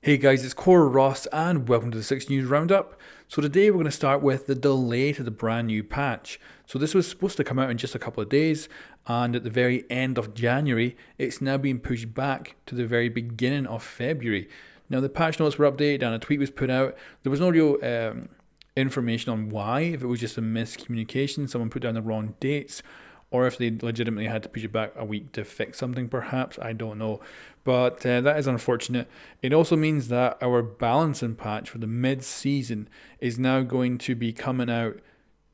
Hey guys, it's Cora Ross and welcome to the 6 News Roundup. So today we're going to start with the delay to the brand new patch. So this was supposed to come out in just a couple of days, and at the very end of January it's now being pushed back to the very beginning of February. Now the patch notes were updated and a tweet was put out. There was no real information on why, if it was just a miscommunication, someone put down the wrong dates, or if they legitimately had to push it back a week to fix something, perhaps. I don't know. But that is unfortunate. It also means that our balancing patch for the mid-season is now going to be coming out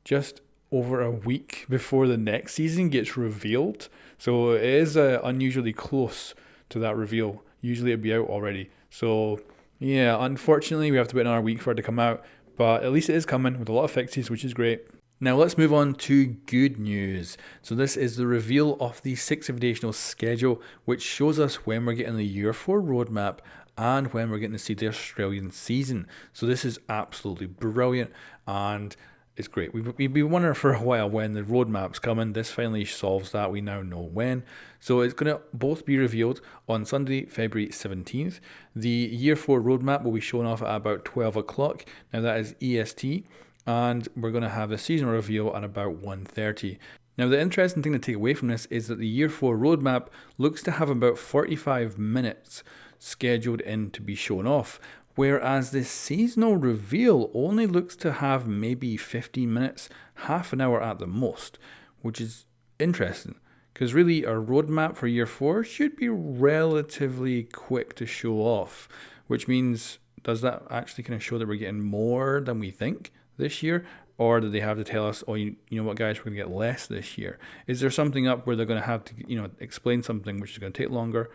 just over a week before the next season gets revealed. So it is unusually close to that reveal. Usually it'd be out already. So yeah, unfortunately we have to wait another week for it to come out. But at least it is coming with a lot of fixes, which is great. Now let's move on to good news. So this is the reveal of the 6 Invitational schedule, which shows us when we're getting the Year 4 roadmap and when we're getting to see the Australian season. So this is absolutely brilliant and it's great. We've been wondering for a while when the roadmap's coming. This finally solves that. We now know when. So it's going to both be revealed on Sunday, February 17th. The Year 4 roadmap will be shown off at about 12 o'clock. Now that is EST. And we're going to have the seasonal reveal at about 1:30. Now the interesting thing to take away from this is that the Year 4 roadmap looks to have about 45 minutes scheduled in to be shown off, whereas the seasonal reveal only looks to have maybe 15 minutes, half an hour at the most, which is interesting. Because really our roadmap for Year 4 should be relatively quick to show off, which means, does that actually kind of show that we're getting more than we think this year, or do they have to tell us, oh, you know what, guys, we're going to get less this year? Is there something up where they're going to have to, explain something which is going to take longer?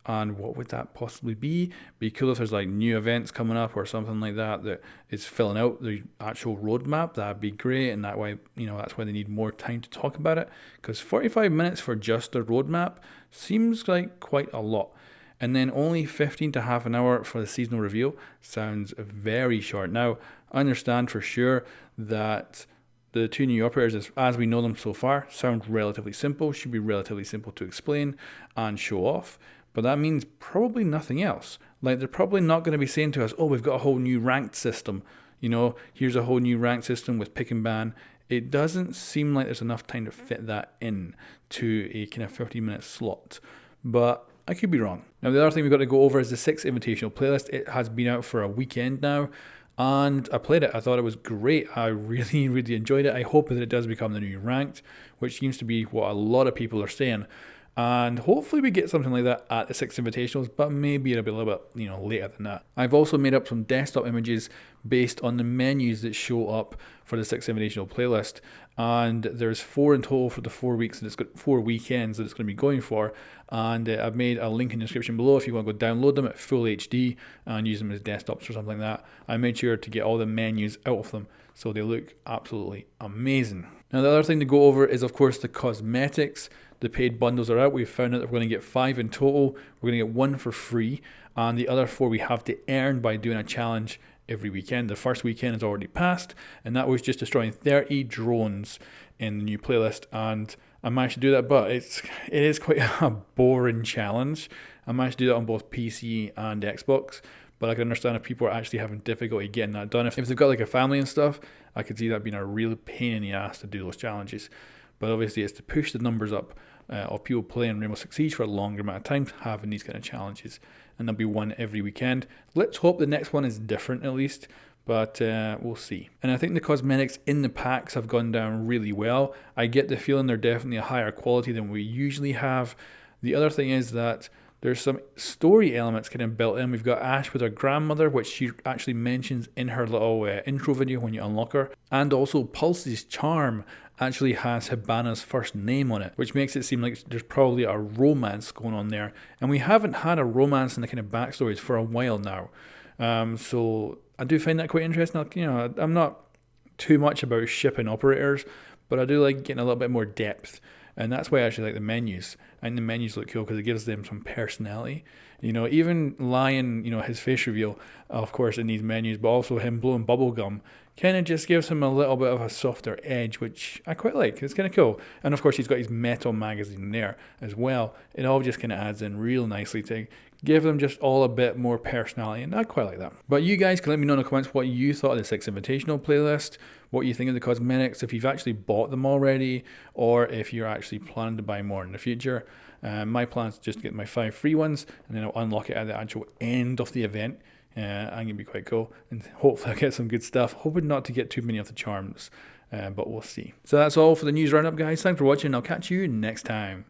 And what would that possibly be? Be cool if there's like new events coming up or something like that that is filling out the actual roadmap. That'd be great, and that way, that's why they need more time to talk about it. Because 45 minutes for just the roadmap seems like quite a lot. And then only 15 to half an hour for the seasonal reveal sounds very short. Now, I understand for sure that the 2 new operators, as we know them so far, sound relatively simple, should be relatively simple to explain and show off. But that means probably nothing else. Like, they're probably not going to be saying to us, oh, we've got a whole new ranked system. Here's a whole new ranked system with pick and ban. It doesn't seem like there's enough time to fit that in to a kind of 15-minute slot. But I could be wrong. Now, the other thing we've got to go over is the 6 Invitational playlist. It has been out for a weekend now, and I played it. I thought it was great. I really, really enjoyed it. I hope that it does become the new ranked, which seems to be what a lot of people are saying. And hopefully we get something like that at the 6 Invitationals, but maybe it'll be a little bit, later than that. I've also made up some desktop images based on the menus that show up for the 6 Invitational playlist. And there's 4 in total for the 4 weeks, and it's got 4 weekends that it's going to be going for. And I've made a link in the description below if you want to go download them at full HD and use them as desktops or something like that. I made sure to get all the menus out of them so they look absolutely amazing. Now, the other thing to go over is, of course, the cosmetics. The paid bundles are out. We've found out that we're going to get 5 in total. We're going to get 1 for free, and the other 4 we have to earn by doing a challenge every weekend. The first weekend is already passed, and that was just destroying 30 drones in the new playlist, and I managed to do that, but it is quite a boring challenge. I managed to do that on both PC and Xbox, but I can understand if people are actually having difficulty getting that done. If they've got like a family and stuff, I could see that being a real pain in the ass to do those challenges. But obviously it's to push the numbers up of people playing Rainbow Six Siege for a longer amount of time, having these kind of challenges. And there'll be one every weekend. Let's hope the next one is different at least, but we'll see. And I think the cosmetics in the packs have gone down really well. I get the feeling they're definitely a higher quality than we usually have. The other thing is that there's some story elements kind of built in. We've got Ash with her grandmother, which she actually mentions in her little intro video when you unlock her. And also Pulse's charm actually has Hibana's first name on it, which makes it seem like there's probably a romance going on there. And we haven't had a romance in the kind of backstories for a while now. So I do find that quite interesting. I'm not too much about shipping operators, but I do like getting a little bit more depth. And that's why I actually like the menus. I think the menus look cool because it gives them some personality. Even Lion, his face reveal, of course, in these menus, but also him blowing bubblegum, kind of just gives him a little bit of a softer edge, which I quite like. It's kind of cool. And of course, he's got his metal magazine there as well. It all just kind of adds in real nicely to give them just all a bit more personality, and I quite like that. But you guys can let me know in the comments what you thought of the 6 Invitational playlist, what you think of the cosmetics, if you've actually bought them already, or if you're actually planning to buy more in the future. My plan is just to get my 5 free ones, and then I'll unlock it at the actual end of the event. I'm going to be quite cool, and hopefully I'll get some good stuff. Hoping not to get too many of the charms, but we'll see. So that's all for the news roundup, guys. Thanks for watching. I'll catch you next time.